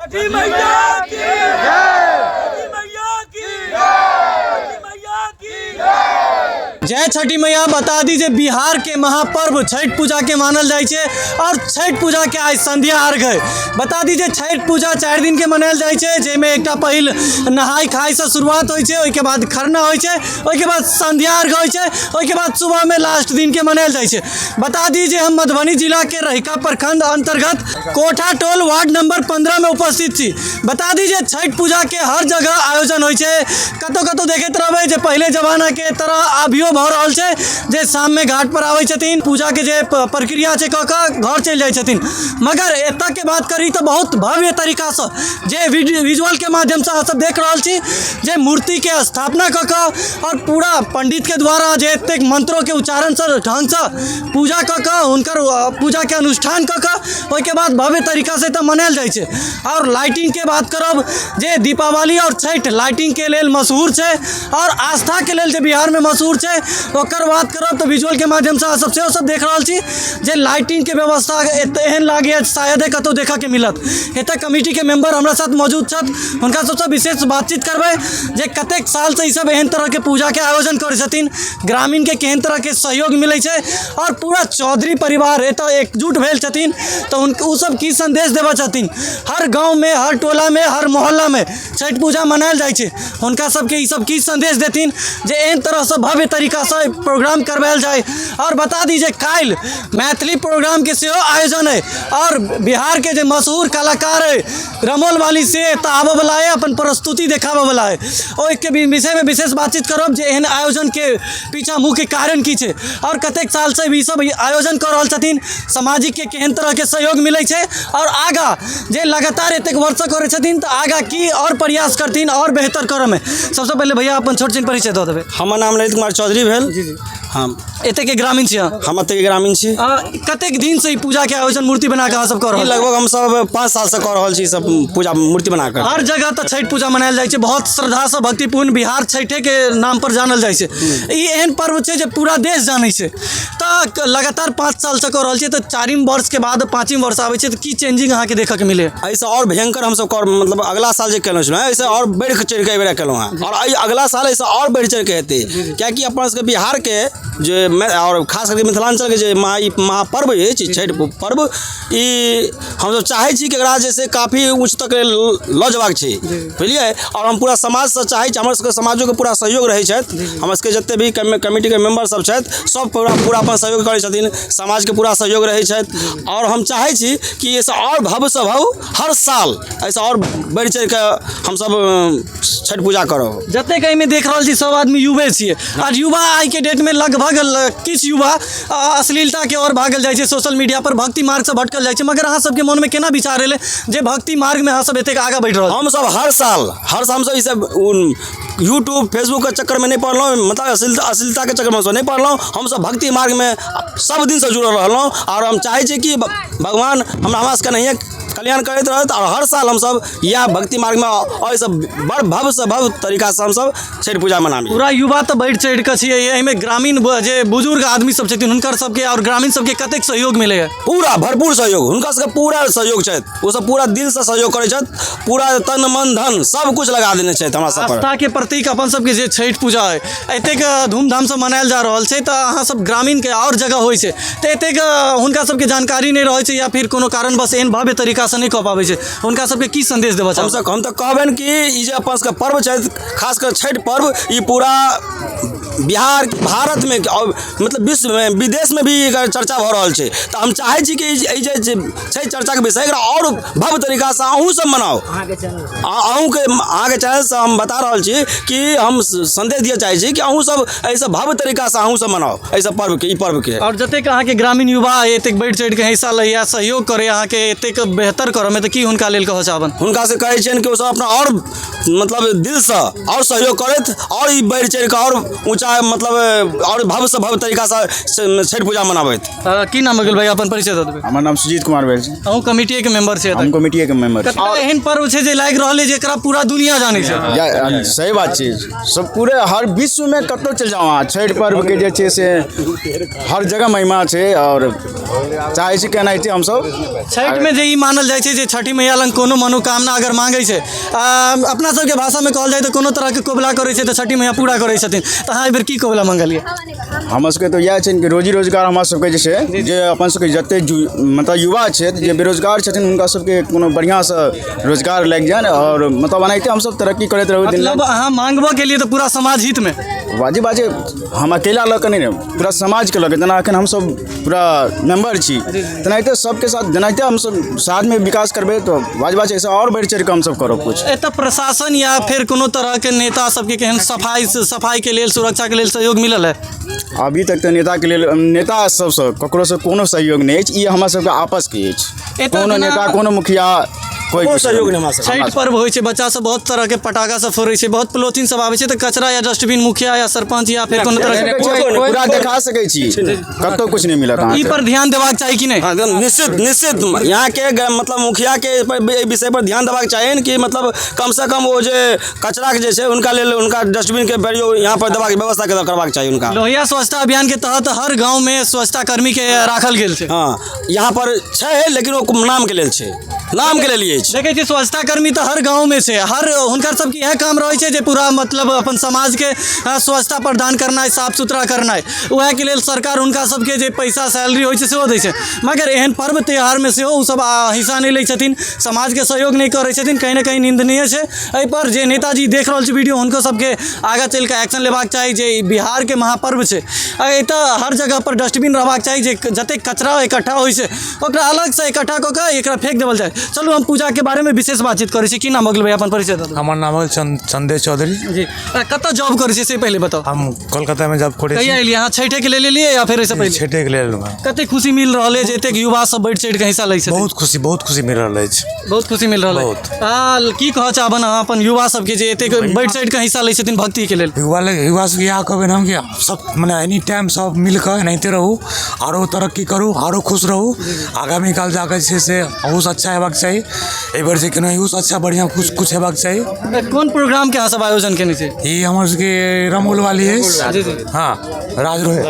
छठी मैया की छठी मैया की छठी मैया की जय छठी मैया। बता दीजिए बिहार के महापर्व छठ पूजा के मानल जाए छे और छठ पूजा के आज संध्या अर्घ है। बता दीजिए छठ पूजा 4 दिन के मनायल जाए छे, जेमे एकटा पहिल नहाय खाय से शुरुआत होय छे, ओइके बाद खरना होय छे, ओइके बाद संध्या अर्घ होय छे, ओइके बाद सुबह में लास्ट दिन के मनायल जाए छे। बता दीजिए हम मधुबनी जिला के रहिका प्रखंड अंतर्गत कोठा टोल वार्ड नंबर 15 में उपस्थित छी। बता दीजिए छठ पूजा के हर जगह आयोजन होय छे, कतौ कतौ देखैत रहबै जे पहले जमाना के तरह अभियो भ रहल छे, जे शाम में घाट पर आबै छथिन, पूजा के जे प्रक्रिया छे क के घर चल जाय छथिन। मगर एतऽ के बात करी तो बहुत भव्य तरीका से जे विजुअल के माध्यम से सब देख रहल छी, जे मूर्ति के स्थापना क के और पूरा पंडित के द्वारा जे एतेक मंत्रों के उच्चारण से ढंग से पूजा क के हुनकर पूजा के अनुष्ठान क के ओइके बाद भव्य तरीका से तो मनायल जाय छे। और लाइटिंग के बात करब जे दीपावली और छठ लाइटिंग के लेल मशहूर छे और आस्था के लेल जे बिहार में मशहूर छे। ओकर बात करब तो विजुअल के माध्यम से सबसे सब देख रहल छी जे लाइटिंग के व्यवस्था एहन लागे शायद कतौ देखा के मिलत। एतऽ कमिटी के मेंबर हमरा साथ मौजूद छथि, हुनका सबसे विशेष बातचीत करबै जे कतेक साल से ई सब एहन तरह के पूजा के आयोजन करै छथिन, ग्रामीण के केहन तरह के सहयोग मिलै छै और पूरा चौधरी परिवार एतऽ एकजुट भेल छथिन तो उ सब की संदेश देबा छथिन। हर गांव में, हर टोला में, हर मोहल्ला में छठ पूजा मनायल जाइ छै, हुनका सबके ई सब की संदेश देथिन जे एहन तरह से भव्य तरीका से प्रोग्राम करवायल जाए। और बता दीजिए काल मैथिली प्रोग्राम के सेहो आयोजन है और बिहार के जो मशहूर कलाकार है रमोल वाली से आबे वाला है, अपन प्रस्तुति देखाबे वाला है। और के विषय में विशेष बातचीत करब जे एहन आयोजन के पीछा मुख्य कारण की छे और कतेक साल से भी सब आयोजन कर रहल छथिन, सामाजिक के केहन तरह के सहयोग मिले छे और आगा जे लगातार एतेक वर्ष करे छथिन तो आगा की और प्रयास करथिन और बेहतर करे में। सबसे पहले भैया अपन छोट छिन परिचय दो देबे। हमर नाम ललित कुमार चौधरी भेल। जी जी। हम एते के ग्रामीण छी, हम एते के ग्रामीण छी। कतेक दिन से ई पूजा के आयोजन मूर्ति बना के अहाँ सब कर रहल छी? लगभग हम सब 5 साल से कर रहल छी सब पूजा मूर्ति बना कर। हर जगह तो छठ पूजा मनायल जाय छै, बहुत श्रद्धा से भक्तिपूर्ण बिहार छठे के नाम पर जानल जाय छै। ई एहन पर्व छै जे पूरा देश जानै छै। तो लगातार 5 साल से कर रहल छी, तो 4वीं वर्ष के बाद 5वीं वर्ष आबै छै तो की चेंजिंग अहाँ के देखे के मिले? ऐसे और भयंकर हम सब कर मतलब अगला साल जे केलौ छलो ऐसे और बढ़ के चढ़ के एबेरा केलौ हैं और अगला साल ऐसे और बढ़ चढ़ के हेतै, कियाकि अपन सबके बिहार के जे और खास करके मिथिलांचल के जे महापर्व है छठ पर्व, ई हम सब चाहे छी कि एकरा जैसे काफी उच्च तक ल जबाक छै, बुझलिए। और हम पूरा समाज से चाहे छी, हमर सबके समाजो के पूरा सहयोग रहे छथि, हमर सबके जते भी कमिटी के मेंबर सब छथि सब पूरा अपन सहयोग करै छथिन, समाज के पूरा सहयोग रहे छथि। और हम चाहे छी कि ऐसे और भव्य से भव्य हर साल ऐसे और बढ़ चढ़ के हम सब छठ पूजा करब। जते कहीं में देख रहल छी सब आदमी युवे छिए और युवा आई के डेट में लगभग किछ युवा अश्लीलता के ओर भागल जाय छै, सोशल मीडिया पर भक्ति मार्ग से भटकल जाय छै। मगर अहाँ सबके मन में केना विचार एले जे भक्ति मार्ग में अहाँ सब एते आगा बढ़ रहल? हम सब हर साल हम सब ई सब यूट्यूब फेसबुक के चक्कर में नहीं पढ़लहुँ, मतलब अश्लीलता के चक्कर में नहीं पढ़लहुँ। हम सब भक्ति मार्ग में सब दिन से जुड़ल रहलहुँ और हम चाहे छी कि भगवान हमरा सबके नहीं कल्याण करते रहत और हर साल हम सब यह भक्ति मार्ग में और सब बड़ भव्य से भव्य तरीका से हम सब छठ पूजा मनाबी। पूरा युवा तो बढ़ चढ़ के छिए, एहिमे ग्रामीण जे बुजुर्ग आदमी सब छथिन हुनकर सबके और ग्रामीण सबके कतेक सहयोग मिले है? पूरा भरपूर सहयोग, हुनका सबके पूरा सहयोग छथि, वो सब पूरा दिल से सहयोग करै छथि, पूरा तन मन धन सब कुछ लगा देने छथि हमरा सब पर। आस्था के प्रतीक अपन सबके जे छठ पूजा है एतेक धूमधाम से मनायल जा रहल छै, तो अहाँ सब ग्रामीण के और जगह होइ छै तो एतेक हुनका सबके जानकारी नहीं रहै छै या फिर कोनो कारणवश एहन भव्य तरीका से नहीं कह पाबै छै, हुनका सबके की संदेश देबा चाहब? हम तो कहबनि कि ई जे अपन सबके पर्व छै, खास कर छठ पर्व, ई पूरा बिहार भारत में मतलब विश्व में विदेश में भी चर्चा भ रहल छै। तो हम चाहे छी कि ई जे छै चर्चा के विषय एकरा और भव्य तरीका से अहूँ सब मनाओ। अहूँ के चैनल से हम बता रहल छी कि हम संदेश दिए चाहे छी कि अहूँ सब ऐसे भव्य तरीका से अहूँ सब मनाओ ऐसे पर्व के, ई पर्व के। और जतेक अहाँ के ग्रामीण युवा एतेक बढ़ चढ़ के हिस्सा लैया सहयोग करे अहाँ के एतेक बेहतर करे में, तो की हुनका लेल कह चाहबन? हुनका से कहै छियनि कि ओ सब अपना और मतलब दिल से और सहयोग करत और ई बढ़ चढ़ के और ऊंचा मतलब और भव्य से भव्य तरीका से छठ पूजा मनाबैत। की नाम भगल भाई अपन परिचय दऽ देबै। हमर नाम सुजीत कुमार भेल छै। अहूँ कमिटी के मेंबर छै। हम कमिटी के मेंबर छी। और एहन पर्व छै जे लागि रहल है जेकरा पूरा दुनिया जानै छै। सही बात छै, सब पूरे हर विश्व में कतौ चल जाओ अहाँ, छठ पर्व के जे छै से हर जगह महिमा छै और चाहे छी केना छै हम सब छठ में जे ई मानल जाइ छै जे छठी मैया लग कोनो मनोकामना अगर मांगै छै, अपना सबके भाषा में कहल जाए तो कोनो तरह के कोबला करै छै तो छठी मैया पूरा करै छथिन। तऽ अहाँ एहि बेर की कोबला मंगलियै? हमर सबके तो इएह छै कि रोजी रोजगार हमरा सबके जे छै जे अपन सबके जते मतलब युवा छै जे बेरोजगार छथिन हुनका सबके कोनो बढ़िया से रोजगार लागि जाए और मतलब एनाहिते हम सब तरक्की करैत रहू। मतलब अहाँ मांगबो के लिए तो पूरा समाज हित में बाजी बाजे हम अकेला लऽ के नहीं, पूरा समाज के लऽ के, जेना एखन हम सब पूरा मेंबर छी तेनाहिते सबके साथ जेनाहिते हम सब साथ में विकास करबै तो बाज बाज ऐसा और बढ़ि चढ़ि के हम सब करब कुछ। एतऽ प्रशासन या फिर कोनो तरह के नेता सबके केहन सफाई के लेल सुरक्षा के लेल सहयोग मिलल है? अभी तक तो नेता के लेल नेता सबसे ककरो से कोनो सहयोग नहीं अछि। ई हमरा सबके आपस के अछि, कोनो नेता कोनो मुखिया कोई सहयोग नहीं। छठ पर्व होइ छै, बच्चा सब बहुत तरह के पटाखा सब फोड़ै छै, बहुत पॉलिथीन सब आबै छै, तो कचरा या डस्टबिन मुखिया या सरपंच या फिर कोनो तरह के पूरा देखा सकै छी, कतौ कुछ नहीं मिलत। ई पर ध्यान देबाक चाही कि नहीं? निश्चित यहाँ के मतलब मुखिया के विषय पर ध्यान देबाक चाहिए कि मतलब कम से कम वो जे कचरा के जे छै उनका लेल उनका डस्टबिन के प्रयोग यहाँ पर देबाक व्यवस्था करबाक चाहिए उनका। लोहिया स्वच्छता अभियान के तहत हर गाँव में स्वच्छता कर्मी के राखल गेल छै। हाँ, यहाँ पर छै लेकिन वो नाम के लेल छै, नाम के लेल देखै छी स्वच्छता कर्मी तो हर गाँव में छै, हर हुनकर सबके यह काम रहै छै जे पूरा मतलब अपन समाज के स्वच्छता प्रदान करनाइ, साफ सुथरा करनाइ, वएह के लेल सरकार हुनका सबके जे पैसा सैलरी होइ छै सेहो दै छै। मगर एहन पर्व त्यौहार में सेहो सब हिस्सा नहीं लै छथिन, समाज के सहयोग नहीं करै छथिन, कहीं ना कहीं निंदनीय छै। एहि पर जे नेताजी देख रहल छै वीडियो हुनको सबके आगे चल के एक्शन लेबाक चाही जे बिहार के महापर्व छै। एतऽ हर जगह पर डस्टबिन रहबाक चाही, जे जते कचरा इकट्ठा होइ छै ओकरा अलग से इकट्ठा कऽ के एकरा फेंक देवल जाए। चलू हम पूजा के बारे में विशेष बातचीत करै छी। की नाम भगल भाई अपन परिचय दऽ? हमर नाम है संदेश चौधरी जी। कतऽ जॉब करै छी से पहले बताओ? हम कोलकाता में जॉब करै छी। कहिया एलियै अहाँ? छठे के लेल एलियै या फिर ऐसे पहले? छठे के लेल। कते खुशी मिल रहल है जे एतेक युवा सब बढ़ि चढ़ि के हिस्सा लै छै? बहुत खुशी मिल रहल अछि। बहुत खुशी मिल रहल है। की कहऽ चाहबन अहाँ अपन युवा सबके जे एतेक बढ़ि चढ़ि के हिस्सा लै छथिन भक्ति के लेल? युवा सबके इएह कहबै हम कि सब मने एनी टाइम सब मिल कऽ एनाहिते रहू, आरो तरक्की करू, आरो खुश रहू। आगामी काल जाकर छै से बहुत अच्छा हेबाक चाही। एहि बेर जे केना यूज अच्छा बढ़िया कुछ हेबाक चाही। कोन प्रोग्राम के अहाँ सब आयोजन केने छै? ई हमर सबके रमोल वाली अछि। हाँ, राजरोहे।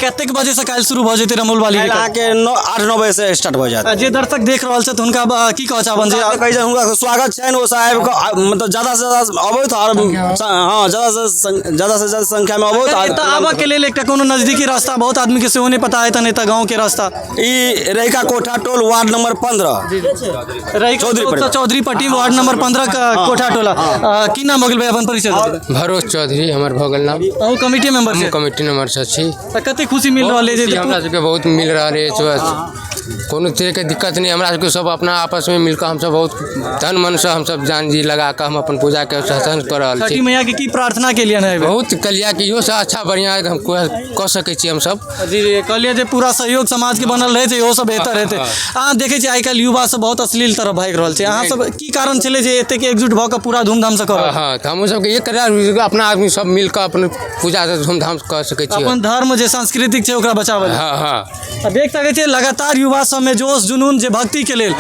कतेक बजे से काल्हि शुरू भऽ जेतै रमोल वाली? के 8-9 बजे से स्टार्ट भऽ जायत। जे दर्शक देख रहल छथि हुनका की कहऽ चाहबन जे हुनका स्वागत छनि, वो साहब मतलब ज्यादा से ज्यादा अबैत और हाँ ज्यादा से ज्यादा संख्या में अबैत। आबऽ के लेल एकटा कोनो नजदीकी रास्ता बहुत आदमी के सेहो नहीं पता है तने गाँव के रास्ता। ई रहिका कोठा टोल वार्ड नंबर 15 चौधरी पट्टी वार्ड नंबर 15 का कोठा टोला। की नाम भगल भाई अपन परिचय? भरोस चौधरी हमर भगल नाम। अहूँ कमिटी मेंबर छी? कमिटी नंबर से छी। कते खुशी मिल रहल है जे हमरा सबके बहुत मिल रहल है, कोनो तरह के दिक्कत नहीं। हमरा सबके सब अपना आपस में मिलकर हम सब बहुत धन मन से हम सब जान जी लगा कर हम अपन पूजा के सहसन कर रहल छी। छठी मैया के की प्रार्थना के लिए है? बहुत कलिया कि इहो से अच्छा बढ़िया हम कह सकै छी हम सब। जी कहलिए जे पूरा सहयोग समाज के बनल रहे छै इहो सब बेहतर हेतै। अहाँ देखै छी आइ काल्हि युवा सब बहुत अश्लील तरफ भागि रहल छै, अहाँ सब की कारण छलै जे एतेक एकजुट भऽ कऽ पूरा धूमधाम से करब? हाँ, तो हम सबके एक अपना आदमी सब मिलकर अपन पूजा धूमधाम से कर सकै छी। अपन धर्म जे सांस्कृतिक छै ओकरा बचाबै। हाँ हाँ, देख सकै छियै लगातार युवा सब में जोश जुनून जे भक्ति के लेल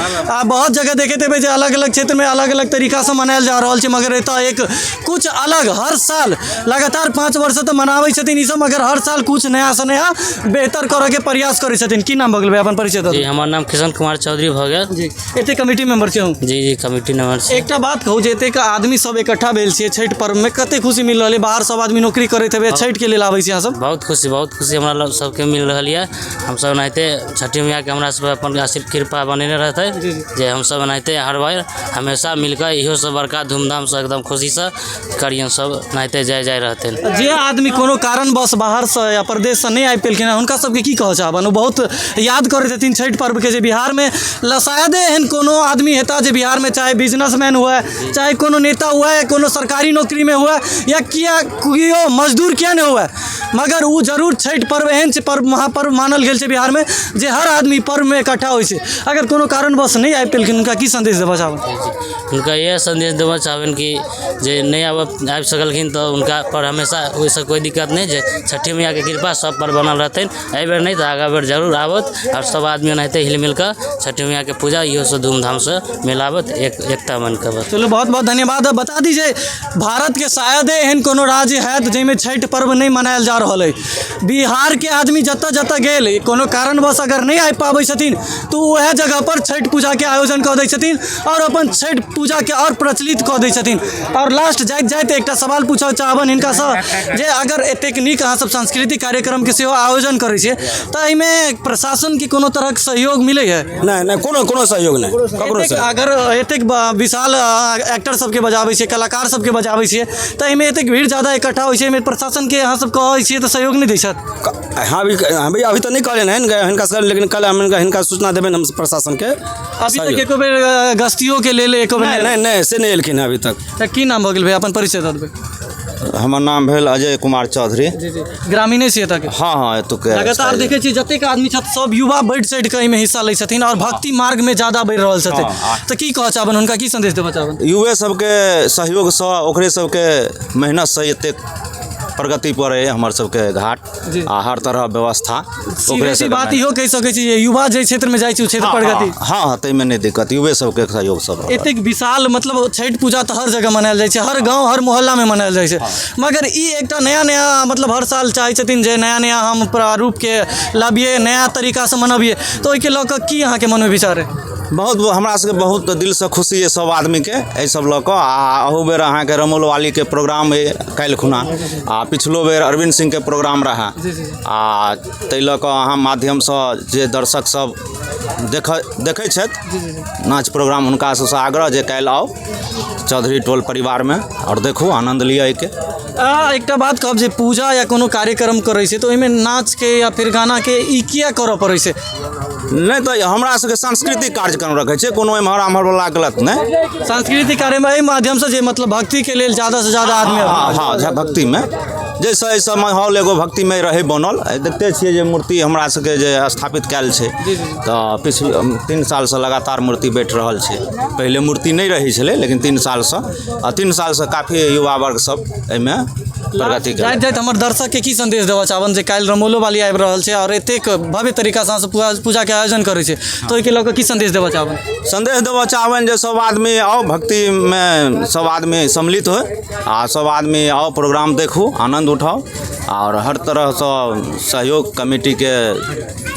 बहुत जगह देखैत हेबै जे अलग अलग क्षेत्र में अलग अलग तरीका से मनायल जा रहल छै, मगर एतऽ एक कुछ अलग हर साल लगातार 5 वर्ष तऽ मनाबै छथिन ई सब, मगर हर साल कुछ नया से नया बेहतर करऽ के प्रयास करै छथिन। की नाम भगल भाई अपन परिचय दऽ? जी, हमर नाम किशन कुमार चौधरी भऽ गेल। जी, एते कमिटी मेंबर छी हम। जी कमिटी मेंबर छी। एकटा बात कहू जे एतेक आदमी सब इकट्ठा भेल छियै छठ पर्व में, कते खुशी मिल रहल है? बाहर सब आदमी नौकरी करैत हेबै, छठ के लेल आबै छी अहाँ सब? बहुत खुशी हमरा सबके मिल रहल है। हम सब एनाहिते छठी मैया के हमरा सब अपन आशीर्वाद कृपा बनेने रहतै जे हम सब एनाहिते हर बार हमेशा मिलकर इहो सब बड़का धूमधाम से एकदम खुशी से करियन, सब एनाहिते जाय रहतै। जे आदमी कोनो कारणवश बाहर से या प्रदेश से नहीं आबि पेलखिन हुनका सबके की कहऽ चाहबन? बहुत याद करैत हेथिन छठ पर्व के जे बिहार में शायदे एहन कोनो आदमी हेता जे बिहार में चाहे बिजनेसमैन हुआ, चाहे कोनो नेता हुआ, कोनो सरकारी नौकरी में हुआ या कियो मजदूर किया नहीं हुआ, मगर वो जरूर छठ पर्व एहन पर्व महापर्व मानल गेल छै बिहार में जे हर आदमी पर्व में इकट्ठा होइ छै, अगर कोनो कारणवश नहीं आबि पेलखिन हुनका की संदेश देबऽ चाहबै? हुनका यह संदेश देबऽ चाहबनि कि जे नहीं आबि सकलखिन तो उनका पर हमेशा ओहिसँ कोई दिक्कत नहीं, जे छठी मैया के कृपा सब पर बनल रहतनि। एहि बेर नहीं तो आगा बेर जरूर आबत और सब आदमी ओनाहिते हिल मिल कऽ छठी मैया के पूजा इहो से धूमधाम से मिलाबत, एकता मन के। चलो बहुत बहुत धन्यवाद। बता दीजिए भारत के शायद एहन कोनो राज्य है जाहिमे छठि पर्व नहीं मनायल जा रहल है। बिहार के आदमी जतऽ जतऽ गेल कोनो कारणवश अगर नहीं आबि पाबै छथिन तो वह जगह पर छठि पूजा के आयोजन कऽ दै छथिन और अपन छठि पूजा के और प्रचलित कऽ दै छथिन। और लास्ट जाइत जाइत एकटा सवाल पूछऽ चाहबनि हिनकासँ जे अगर एतेक नीक अहाँ सब सांस्कृतिक कार्यक्रम के सेहो आयोजन करै छियै तऽ एहिमे प्रशासन के कोनो तरहक सहयोग मिलै है? नहीं कोनो सहयोग नहीं ककरो से। अगर एतेक विशाल एक्टर सबके बजाबै छियै, कलाकार सबके बजाबै छियै तऽ एहिमे एतेक भीड़ ज्यादा इकट्ठा होइ छै, एहिमे प्रशासन के अहाँ सब कहै छियै तऽ सहयोग नहीं दै छथि? हाँ भी अभी तो नहीं कहले हैं हिनका, लेकिन कल हम हिनका सूचना देबे हम प्रशासन के। अभी तक एको बेर गश्तियों के लेल एको बेर नहीं से नहीं एलखिन अभी तक। तऽ की नाम भऽ गेल भाई, अपन परिचय दऽ देबै? हमर नाम भेल अजय कुमार चौधरी। जी जी, ग्रामीणे छियै एतऽ के? हाँ एतुके। लगातार देखै छी जतेक आदमी छथि सब युवा बढ़ि चढ़ि कऽ एहिमे हिस्सा लै छथिन और भक्ति मार्ग में ज्यादा बढ़ि रहल छथिन, तऽ की कहऽ चाहबनि, हुनका की संदेश देबऽ चाहबनि? युवे सबके सहयोगसँ, ओकरे सबके मेहनतसँ एतेक प्रगति पर है हमर सबके घाट आ हर तरह व्यवस्था। ओकरे से बात इहो कहि सकै छी जे युवा जे क्षेत्र में जाइ छै ओ क्षेत्र प्रगति। हाँ ताहिमे नहीं दिक्कत, युवे सबके सहयोग सब। एतेक विशाल मतलब छठि पूजा तऽ हर जगह मनायल जाइ छै, हर गांव हर मोहल्ला में मनायल जाइ छै, मगर ई एकटा नया नया मतलब हर साल चाहै छथिन जे नया नया हम प्रारूप के लाबिए, नया तरीका से मनबिए, तो ओहिके लऽ कऽ की अहाँके मन में विचार है? बहुत हमरा सबके बहुत दिलसँ खुशी है सब आदमी के एहि सब लऽ कऽ। आ अहू बेर अहाँके रमोलवाली के प्रोग्राम है काल्हि खुना, आ पिछलो बेर अरविंद सिंह के प्रोग्राम रहा, आ ताहि लऽ कऽ अहाँ माध्यमसँ जे दर्शक सब देखै छथि नाच प्रोग्राम, हुनका सबसँ आग्रह जे काल्हि आउ चौधरी टोल परिवार में और देखू आनंद लिअ एहिके। एकटा बात कहब जे पूजा या कोनो कार्यक्रम करै छै तऽ ओहिमे नाच के या फिर गाना के ई किया करऽ पड़ै छै? नहीं तो हमरा सबके सांस्कृतिक कार्यक्रम रखै छै, कोनो एम्हर आम्हर वाला गलत नहीं। सांस्कृतिक कार्यक्रम एहि माध्यम से जे मतलब भक्ति के लेल ज्यादा से ज्यादा आदमी हाँ भक्ति में जैसे ऐसा माहौल एगो भक्ति में रहे बनल। देखते छियै जे मूर्ति हमरा सबके जे स्थापित कयल छै तऽ पिछले 3 साल से लगातार मूर्ति बैठ रहल छै। पहले मूर्ति नहीं रही छलै, लेकिन 3 साल से आ 3 साल से काफी युवा वर्ग सब एहिमे प्रगति जाइत जाइत हमर दर्शक के की संदेश देबऽ चाहबनि जे काल्हि रमोलोवाली आबि रहल छै और एतेक भव्य तरीका से पूजा के आयोजन करै छै, तऽ ओहिके लऽ कऽ की संदेश देबऽ चाहबनि? संदेश देबऽ चाहबनि जे सब आदमी आओ भक्ति में, सब आदमी सम्मिलित हो आ सब आदमी आओ प्रोग्राम देखू, आनंद उठाओ और हर तरह से सहयोग कमेटी के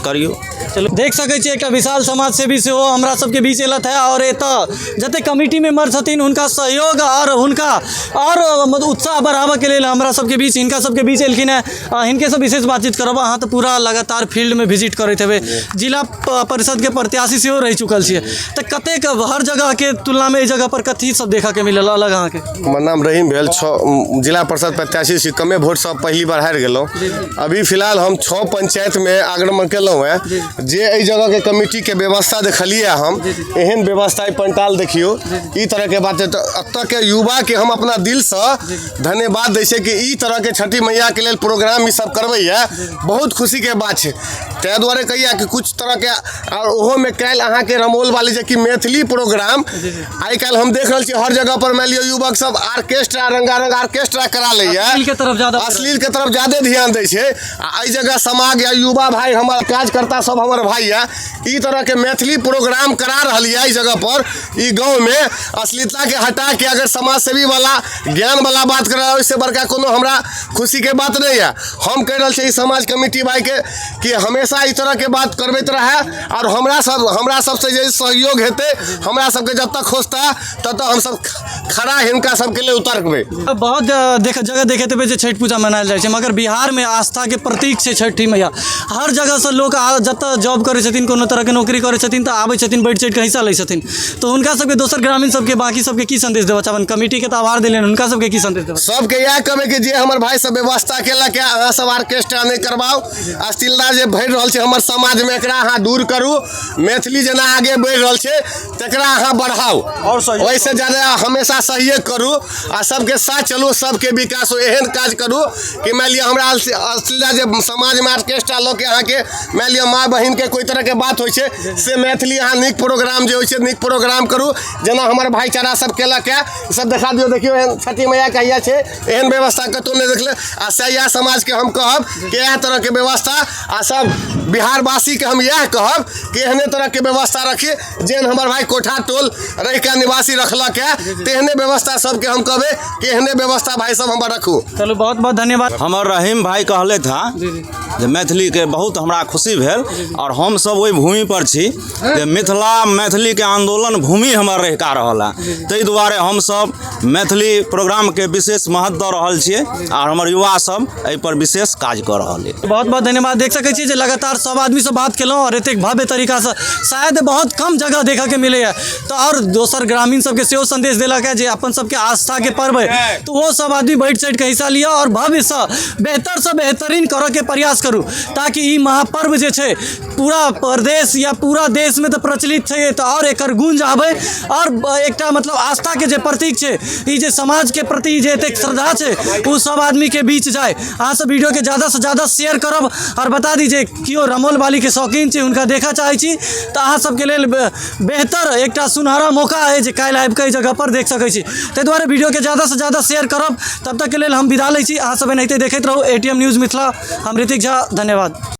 करियो। चलो देख सकै छी एकटा विशाल समाज सेवी सेहो हमरा सबके बीच एलत है और एतऽ जते कमिटी मेंबर छथिन हुनका सहयोग और हुनका और उत्साह बढ़ाबऽ के लेल हमरा सबके बीच हिनका सबके बीच एलखिन है। हिनके से विशेष बातचीत करब। अहाँ तऽ पूरा लगातार फील्ड में विजिट करैत हेबै, जिला परिषद के प्रत्याशी सेहो रहि चुकल छियै, तऽ कतेक हर जगह के तुलना में एहि जगह पर कथी सब देखऽ के मिलल अलग अहाँके? हमर नाम रहीम भेल, 6 जिला परिषद प्रत्याशी छी, कमे वोट से पहली बार हारि गेलहुँ। अभी फिलहाल हम 6 पंचायत में आगमन केलहुँ है। जे एहि जगह के कमिटी के व्यवस्था देखलिए हम, एहन व्यवस्था पंडाल देखियो, ई तरह के बात है। तो एतऽ के युवा के हम अपना दिल से धन्यवाद दै छै कि ई तरह के छठी मैया के लेल प्रोग्राम ई सब करबै है, बहुत खुशी के बात है। तै दुआरे कहिया कि कुछ तरह के और ओहो में काल्हि अहाँ के रमोलवाली जे कि मैथिली प्रोग्राम आइ काल्हि हम देख रहल छी हर जगह पर। मान लियो युवक सब ऑर्केस्ट्रा रंगारंग ऑर्केस्ट्रा करा लैया, अश्लील के तरफ ज्यादा ध्यान दै छै। आ एहि जगह समाज या युवा भाई हमर कार्यकर्ता सब हमर भाई है, ई तरह के मैथिली प्रोग्राम करा रही है इस जगह पर। ई गाँव में अश्लीलता के हटा के अगर समाज सेवी वाला ज्ञान वाला बात करा, इससे बड़का कोनो हमरा खुशी के बात नहीं है। हम कह रहे हैं समाज कमेटी भाई के कि हमेशा इस तरह के बात करबैत रहे और हमरा सबसे जे सहयोग हेते, हमरा सबके जब तक खोजता तब तक हम सब खड़ा हिनका सबके लिए उतरबै। बहुत जगह देखते हुए छठ पूजा मनायल जाइ छै, मगर बिहार में आस्था के प्रतीक छै छठी मैया। हर जगह से लोग जतऽ जॉब करै छथिन, कोनो तरह के नौकरी करै छथिन तऽ आबै छथिन, बैठ चढ़ि के हिस्सा लै छथिन। तो हुनका सबके दोसर ग्रामीण सबके बाकी सबके की संदेश देबऽ चाहबनि? कमिटी के तऽ आभार देलनि, हुनका सबके की संदेश देबऽ? सबके इएह कहबै कि जे हमर भाई सब व्यवस्था केलक है, अहाँ सब ऑर्केस्ट्रा नहीं करवाओ। अश्लीलता जे भरि रहल छै हमर समाज में, एकरा अहाँ दूर करू। मैथिली जेना आगे बढ़ि रहल छै तकरा अहाँ बढ़ाओ। और वैसे ज्यादा हमेशा हमरा सहयोग करू आ सबके साथ चलू, सबके विकास हो, एहन काज करू कि मान लिअ हमरा असलिया जे समाज में ऑर्केस्ट्रा लोग अहाँ के मान लिअ माँ बहन के कोई तरह के बात होइ छै से मैथिली अहाँ नीक प्रोग्राम जे होइ छै नीक प्रोग्राम करू, जेना हमर भाईचारा सब केलक है सब देखा दियो। देखियो एहन छठी मैया कहिया छै, एहन व्यवस्था कतौ नहीं देखले। आ सैया समाज के हम कहब कि इएह तरह के व्यवस्था आ सब बिहारवासी के हम इएह कहब कि एहने तरह के व्यवस्था रखिए, जेन हमर भाई कोठा टोल रहि के निवासी रखलक है तेहने व्यवस्था सबके हम कहबे कि एहने व्यवस्था भाई सब हमर रखू। चलो बहुत बहुत धन्यवाद। हमर रहीम भाई कहले था जे मैथिली के बहुत हमरा खुशी भेल और हम सब ओहि भूमि पर छी जे मैथिली के आंदोलन भूमि हमर रहिका रहल है, ताहि दुआरे हम सब मैथिली प्रोग्राम के विशेष महत्व दऽ रहल छियै और हमर युवा सब एहि पर विशेष काज कऽ रहल है। बहुत बहुत धन्यवाद। देख सकै छी जे लगातार सब आदमी से बात केलहुँ और एतेक भव्य तरीका से शायद बहुत कम जगह देखा के मिले है। तो और दोसर ग्रामीण सबके सेहो संदेश देलक है जे अपन सबके आस्था के पर्व है, तो वो सब आदमी बैठ चढ़ के हिस्सा लिया और भव्य से बेहतरीन करे के प्रयास करू, ताकि ई महापर्व जे छै पूरा प्रदेश या पूरा देश में तो प्रचलित छै, तो और एकर गूंज आबे और एकटा मतलब आस्था के जे प्रतीक छै, ई जे समाज के प्रति जे एतेक श्रद्धा छै उ सब आदमी के बीच जाए। अहाँ सब वीडियो के ज़्यादा से ज़्यादा शेयर करब और बता दीजिए कियो रमोल वाली के शौकीन छै हुनका देखा चाहे छी तो अहाँ सबके लेल बेहतर एकटा सुनहरा मौका है जे काल्हि आबि के जगह पर देख सकै छी। ताहि दुआरे वीडियो के ज़्यादा से ज़्यादा शेयर करब। तब तक के लेल हम विदा लै छी। अहाँ सब एनाहिते देखैत रहू ATM न्यूज़ मिथिला। हम ऋतिक झा, धन्यवाद।